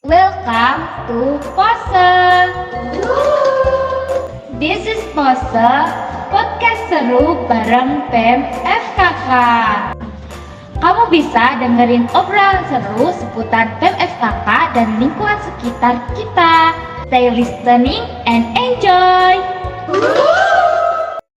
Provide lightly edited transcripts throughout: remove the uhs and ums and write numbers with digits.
Welcome to Pose. This is Pose, podcast seru bareng BEM FKK. Kamu bisa dengerin obrolan seru seputar BEM FKK dan lingkungan sekitar kita. Stay listening and enjoy.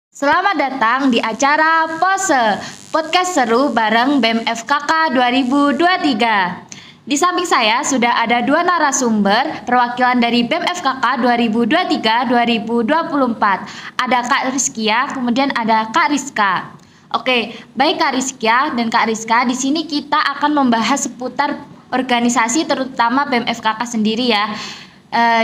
Selamat datang di acara Pose, podcast seru bareng BEM FKK 2023. Di samping saya sudah ada dua narasumber perwakilan dari BEM FKK 2023-2024. Ada Kak Rizkia, kemudian ada Kak Rizka. Oke, baik Kak Rizkia dan Kak Rizka, di sini kita akan membahas seputar organisasi terutama BEM FKK sendiri ya.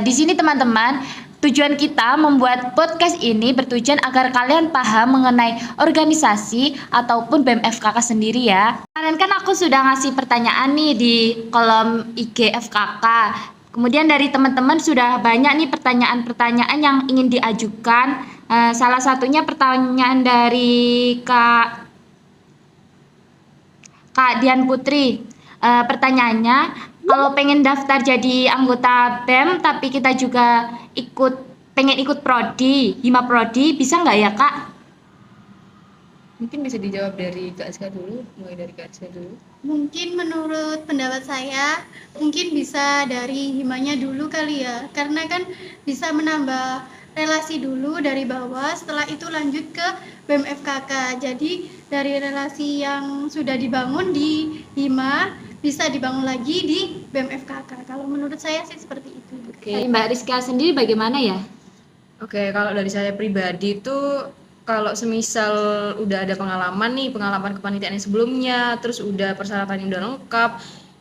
Di sini teman-teman, tujuan kita membuat podcast ini bertujuan agar kalian paham mengenai organisasi ataupun BEM FKK sendiri ya. Kemarin kan aku sudah ngasih pertanyaan nih di kolom IG FKK. Kemudian dari teman-teman sudah banyak nih pertanyaan-pertanyaan yang ingin diajukan. Salah satunya pertanyaan dari Kak Dian Putri. Pertanyaannya, kalau pengen daftar jadi anggota BEM tapi kita juga pengen ikut prodi, Hima Prodi, bisa nggak ya Kak? Mungkin bisa dijawab dari Kak Aska dulu, mulai dari Kak Aska dulu. Mungkin menurut pendapat saya, mungkin bisa dari himanya dulu kali ya, karena kan bisa menambah relasi dulu dari bawah, setelah itu lanjut ke BEM FKK. Jadi dari relasi yang sudah dibangun di hima bisa dibangun lagi di BEM FKK. Kalau menurut saya sih seperti itu. Oke, Mbak Rizka sendiri bagaimana ya? Oke, kalau dari saya pribadi itu kalau semisal udah ada pengalaman kepanitiaan yang sebelumnya, terus udah persyaratannya udah lengkap,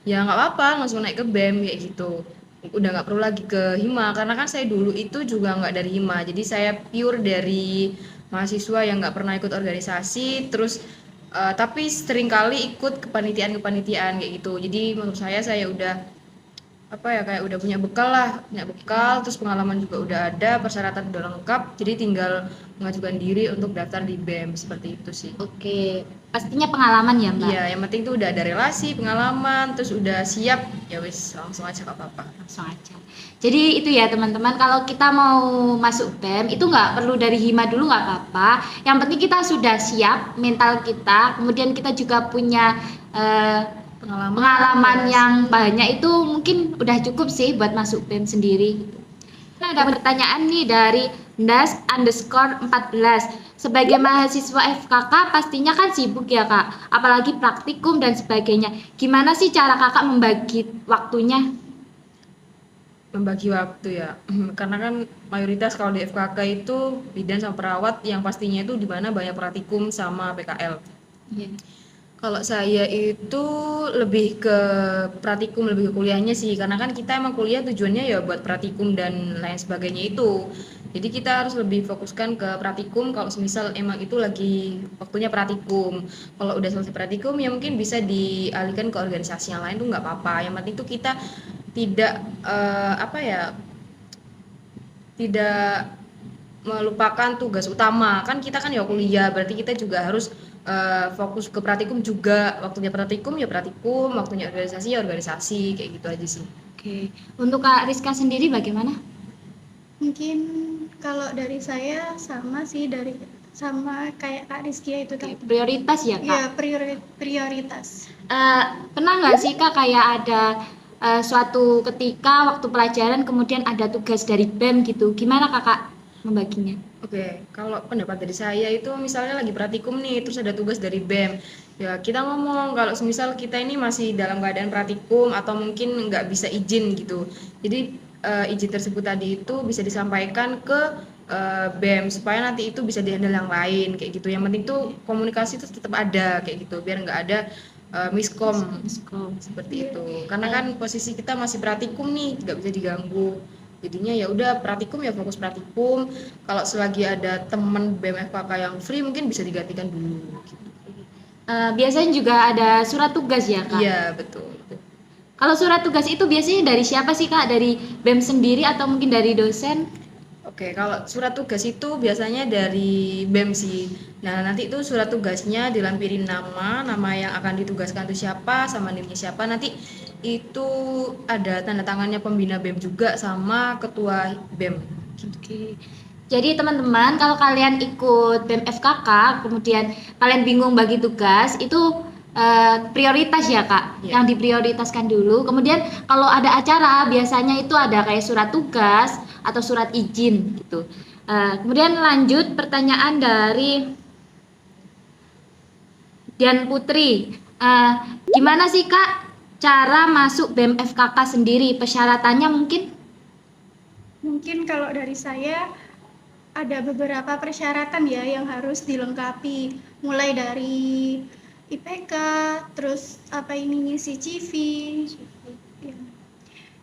ya nggak apa-apa langsung naik ke BEM kayak gitu. Udah nggak perlu lagi ke hima, karena kan saya dulu itu juga nggak dari hima, jadi saya pure dari mahasiswa yang nggak pernah ikut organisasi, terus tapi seringkali ikut kepanitiaan kayak gitu. Jadi menurut saya udah kayak udah punya bekal, terus pengalaman juga udah ada, persyaratan udah lengkap, jadi tinggal mengajukan diri untuk daftar di BEM, seperti itu sih. Oke, pastinya pengalaman ya Mbak? Iya, yang penting tuh udah ada relasi, pengalaman, terus udah siap, ya wis langsung aja gak apa-apa. Langsung aja. Jadi itu ya teman-teman, kalau kita mau masuk BEM itu nggak perlu dari hima dulu, nggak apa-apa. Yang penting kita sudah siap mental kita, kemudian kita juga punya pengalaman yang banyak, itu mungkin udah cukup sih buat masuk BEM sendiri. Nah, ada pertanyaan nih dari das_14. Sebagai mahasiswa FKK pastinya kan sibuk ya Kak, apalagi praktikum dan sebagainya. Gimana sih cara Kakak membagi waktunya? Membagi waktu ya, karena kan mayoritas kalau di FKK itu bidan sama perawat, yang pastinya itu di mana banyak praktikum sama PKL. Iya. Kalau saya itu lebih ke praktikum, lebih ke kuliahnya sih, karena kan kita emang kuliah tujuannya ya buat praktikum dan lain sebagainya itu. Jadi kita harus lebih fokuskan ke praktikum kalau semisal emang itu lagi waktunya praktikum. Kalau udah selesai praktikum ya mungkin bisa dialihkan ke organisasi yang lain tuh nggak apa-apa. Yang penting itu kita tidak tidak melupakan tugas utama. Kan kita kan ya kuliah, berarti kita juga harus fokus ke praktikum juga. Waktunya praktikum ya praktikum, waktunya organisasi ya organisasi, kayak gitu aja sih. Oke, untuk Kak Rizka sendiri bagaimana? Mungkin kalau dari saya sama sih, sama kayak Kak Rizkia itu tadi. Prioritas ya Kak? Ya, prioritas. Pernah nggak sih Kak kayak ada suatu ketika waktu pelajaran kemudian ada tugas dari BEM gitu, gimana Kakak membaginya? Oke, kalau pendapat dari saya itu misalnya lagi praktikum nih, terus ada tugas dari BEM, ya kita ngomong kalau semisal kita ini masih dalam keadaan praktikum atau mungkin nggak bisa izin gitu. Jadi izin tersebut tadi itu bisa disampaikan ke BEM supaya nanti itu bisa dihandle yang lain kayak gitu. Yang penting tuh komunikasi itu tetap ada kayak gitu, biar nggak ada miskom seperti itu. Karena kan posisi kita masih praktikum nih, nggak bisa diganggu. Jadinya ya udah praktikum ya fokus praktikum. Kalau selagi ada teman BEM FKK yang free mungkin bisa digantikan dulu gitu. Biasanya juga ada surat tugas ya Kak? Iya, betul. Kalau surat tugas itu biasanya dari siapa sih Kak? Dari BEM sendiri atau mungkin dari dosen? Oke, kalau surat tugas itu biasanya dari BEM sih. Nah, nanti itu surat tugasnya dilampirin nama yang akan ditugaskan itu siapa, sama NIM-nya siapa. Nanti itu ada tanda tangannya pembina BEM juga sama ketua BEM. Oke. Jadi teman-teman, kalau kalian ikut BEM FKK, kemudian kalian bingung bagi tugas, itu prioritas ya Kak, Iya. yang diprioritaskan dulu. Kemudian kalau ada acara, biasanya itu ada kayak surat tugas atau surat izin gitu. Kemudian lanjut pertanyaan dari Dian Putri. Gimana sih Kak cara masuk BEM FKK sendiri? Persyaratannya mungkin? Mungkin kalau dari saya ada beberapa persyaratan ya yang harus dilengkapi, mulai dari IPK, terus apa ini ngisi CV. Ya.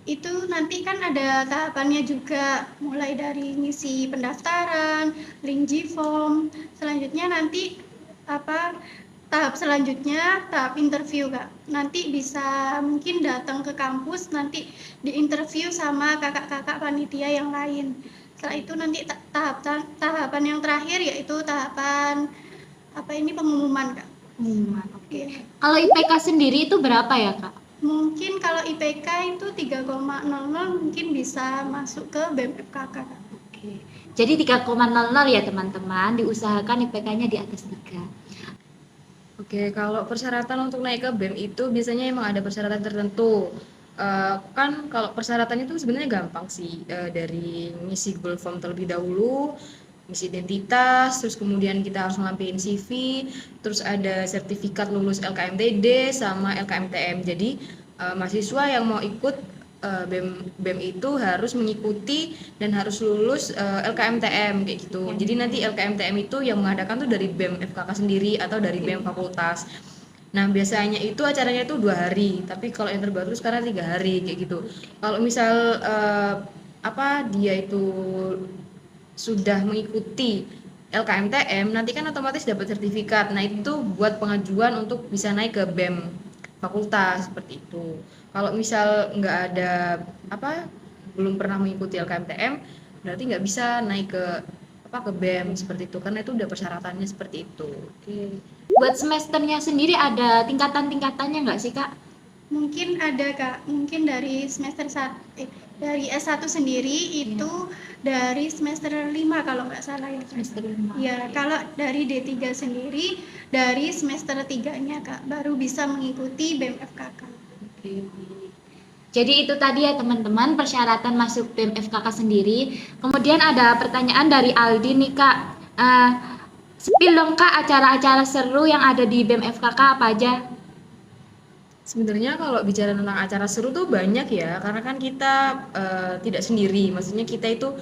Itu nanti kan ada tahapannya juga, mulai dari ngisi pendaftaran, link G-form, selanjutnya nanti tahap selanjutnya tahap interview Kak. Nanti bisa mungkin datang ke kampus, nanti diinterview sama kakak-kakak panitia yang lain. Setelah itu nanti tahapan yang terakhir yaitu tahapan pengumuman Kak. Oke. Iya. Kalau IPK sendiri itu berapa ya Kak? Mungkin kalau IPK itu 3,00 mungkin bisa masuk ke BEM FKK Kak. Oke. Jadi 3,00 ya teman-teman, diusahakan IPK-nya di atas 3. Oke, kalau persyaratan untuk naik ke BEM itu biasanya emang ada persyaratan tertentu. Kan kalau persyaratan itu sebenarnya gampang sih, dari ngisi Google Form terlebih dahulu, ngisi identitas, terus kemudian kita harus ngelampiin CV, terus ada sertifikat lulus LKMTD sama LKMTM. Jadi mahasiswa yang mau ikut BEM itu harus mengikuti dan harus lulus LKMTM kayak gitu. Jadi nanti LKMTM itu yang mengadakan tuh dari BEM FKK sendiri atau dari BEM fakultas. Nah biasanya itu acaranya itu 2 hari, tapi kalau yang terbaru sekarang 3 hari kayak gitu. Kalau misal dia itu sudah mengikuti LKMTM, nanti kan otomatis dapat sertifikat. Nah itu buat pengajuan untuk bisa naik ke BEM fakultas seperti itu. Kalau misal nggak ada belum pernah mengikuti LKMTM, berarti nggak bisa naik ke BEM seperti itu, karena itu udah persyaratannya seperti itu. Oke. Buat semesternya sendiri ada tingkatan-tingkatannya nggak sih Kak? Mungkin ada Kak, mungkin dari dari S1 sendiri itu dari semester 5 kalau nggak salah ya Kak. Semester 5. Ya, kalau dari D3 sendiri dari semester 3-nya Kak, baru bisa mengikuti BEM FKK. Oke. Jadi itu tadi ya teman-teman persyaratan masuk BEM FKK sendiri. Kemudian ada pertanyaan dari Aldi nih Kak. Spill dong Kak acara-acara seru yang ada di BEM FKK apa aja? Sebenarnya kalau bicara tentang acara seru tuh banyak ya, karena kan kita tidak sendiri. Maksudnya kita itu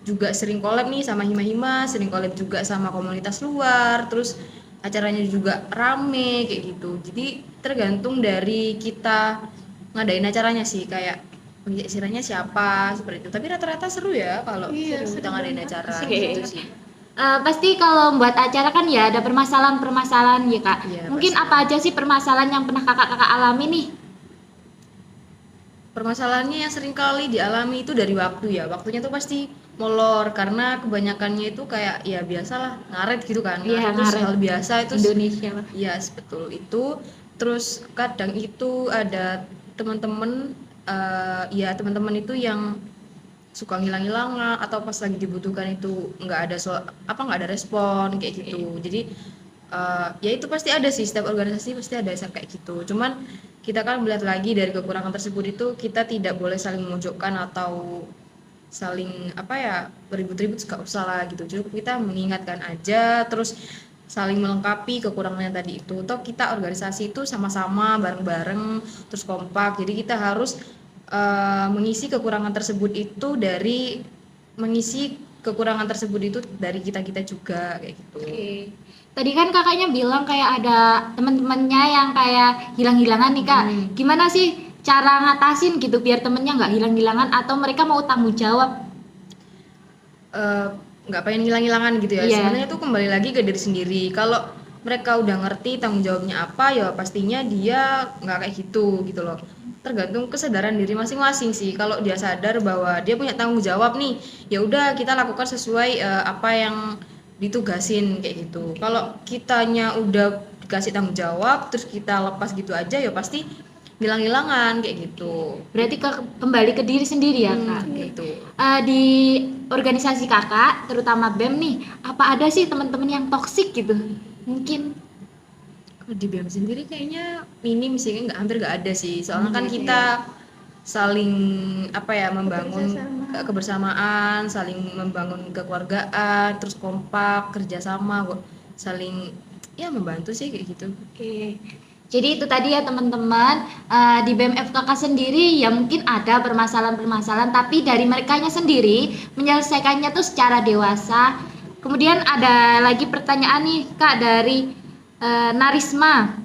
juga sering collab nih sama Hima-Hima, sering collab juga sama komunitas luar, terus acaranya juga rame kayak gitu. Jadi tergantung dari kita ngadain acaranya sih, kayak pengisirannya siapa seperti itu. Tapi rata-rata seru ya kalau Iya, kita seru ngadain banget. acara Oke. gitu sih. Pasti kalau membuat acara kan ya ada permasalahan-permasalahan ya Kak. Iya, Mungkin pasti. apa aja sih permasalahan yang pernah kakak-kakak alami nih? Permasalahannya yang sering kali dialami itu dari waktu ya. Waktunya tuh pasti molor karena kebanyakannya itu kayak ya biasalah ngaret gitu kan. Iya, Terus ngaret. hal biasa itu Indonesia lah. iya, betul itu. Terus kadang itu ada teman-teman teman-teman itu yang suka ngilang-ngilangan atau pas lagi dibutuhkan itu nggak ada respon kayak gitu. Jadi ya itu pasti ada sih, setiap organisasi pasti ada kayak gitu. Cuman kita kan melihat lagi dari kekurangan tersebut itu kita tidak boleh saling memojokkan atau saling beribut-ribut, gak usah lah gitu. Cukup kita mengingatkan aja, terus saling melengkapi kekurangannya tadi itu. Toh kita organisasi itu sama-sama bareng-bareng terus kompak. Jadi kita harus mengisi kekurangan tersebut itu dari kita juga kayak gitu. Oke. Tadi kan kakaknya bilang kayak ada teman-temannya yang kayak hilang-hilangan nih Kak. Gimana sih cara ngatasin gitu biar temennya nggak hilang-hilangan atau mereka mau tanggung jawab? Nggak pengen hilang-hilangan gitu ya. Iya. Sebenarnya itu kembali lagi ke diri sendiri. Kalau mereka udah ngerti tanggung jawabnya apa, ya pastinya dia nggak kayak gitu loh. Tergantung kesadaran diri masing-masing sih. Kalau dia sadar bahwa dia punya tanggung jawab nih, ya udah kita lakukan sesuai apa yang ditugasin kayak gitu. Kalau kitanya udah dikasih tanggung jawab terus kita lepas gitu aja, ya pasti hilang-hilangan kayak gitu. Berarti kembali ke diri sendiri ya Kak. Gitu. Di organisasi kakak, terutama BEM nih, apa ada sih teman-teman yang toksik gitu? Mungkin. Kalau di BEM sendiri kayaknya minim sih, hampir nggak ada sih. Soalnya kan Oke. kita saling membangun Kebersamaan. kebersamaan, saling membangun kekeluargaan, terus kompak, kerjasama, saling membantu sih kayak gitu. Oke. Jadi itu tadi ya teman-teman, di BEM FKK sendiri ya mungkin ada permasalahan-permasalahan, tapi dari merekanya sendiri menyelesaikannya tuh secara dewasa. Kemudian ada lagi pertanyaan nih Kak dari Narisma.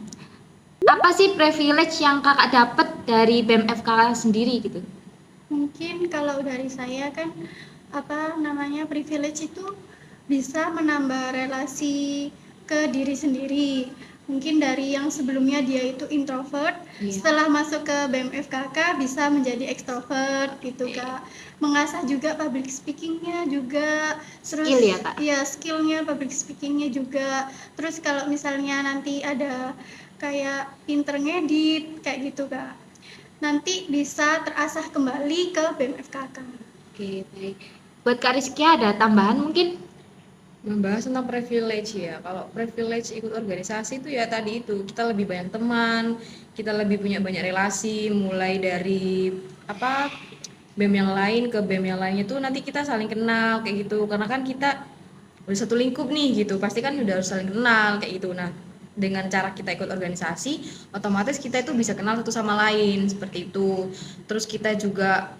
Apa sih privilege yang kakak dapat dari BEM FKK sendiri gitu? Mungkin kalau dari saya kan privilege itu bisa menambah relasi ke diri sendiri. Mungkin dari yang sebelumnya dia itu introvert, setelah masuk ke BEM FKK bisa menjadi extrovert gitu Kak. Mengasah juga public speakingnya juga, terus Skill ya, Kak? Iya, skillnya public speakingnya juga. Terus kalau misalnya nanti ada kayak pinter ngedit kayak gitu Kak, nanti bisa terasah kembali ke BEM FKK. Oke, baik. Buat Kak Rizky ada tambahan mungkin? Membahas tentang privilege ya. Kalau privilege ikut organisasi itu ya tadi itu, kita lebih banyak teman, kita lebih punya banyak relasi, mulai dari BEM yang lain ke BEM yang lainnya tuh nanti kita saling kenal kayak gitu. Karena kan kita udah satu lingkup nih gitu, pasti kan udah harus saling kenal kayak gitu. Nah, dengan cara kita ikut organisasi, otomatis kita itu bisa kenal satu sama lain seperti itu. Terus kita juga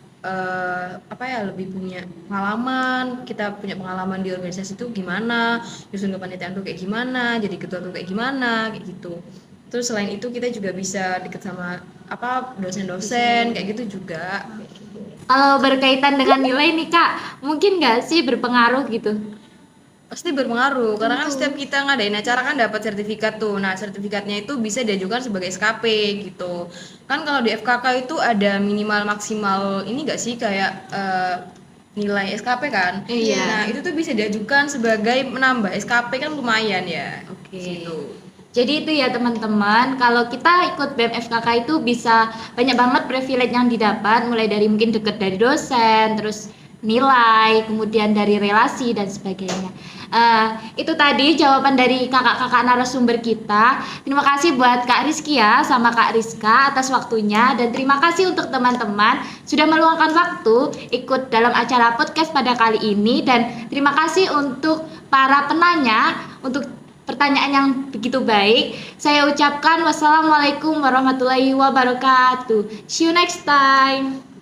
lebih punya pengalaman, kita punya pengalaman di organisasi itu gimana, nyusun kepanitiaan tuh kayak gimana, jadi ketua tuh kayak gimana, kayak gitu. Terus selain itu kita juga bisa deket sama dosen-dosen kayak gitu juga. Kalau berkaitan dengan nilai nih Kak, mungkin nggak sih berpengaruh gitu? Pasti berpengaruh karena kan Tentu. setiap kita ngadain acara kan dapat sertifikat tuh. Nah, sertifikatnya itu bisa diajukan sebagai SKP gitu. Kan kalau di FKK itu ada minimal maksimal ini enggak sih kayak nilai SKP kan? Iya. Nah, itu tuh bisa diajukan sebagai menambah SKP kan lumayan ya. Oke. Gitu. Jadi itu ya teman-teman, kalau kita ikut BEM FKK itu bisa banyak banget privilege yang didapat, mulai dari mungkin deket dari dosen, terus nilai, kemudian dari relasi dan sebagainya. Itu tadi jawaban dari kakak-kakak narasumber kita. Terima kasih buat Kak Rizky ya sama Kak Rizka atas waktunya, dan terima kasih untuk teman-teman sudah meluangkan waktu ikut dalam acara podcast pada kali ini, dan terima kasih untuk para penanya untuk pertanyaan yang begitu baik. Saya ucapkan wassalamualaikum warahmatullahi wabarakatuh. See you next time.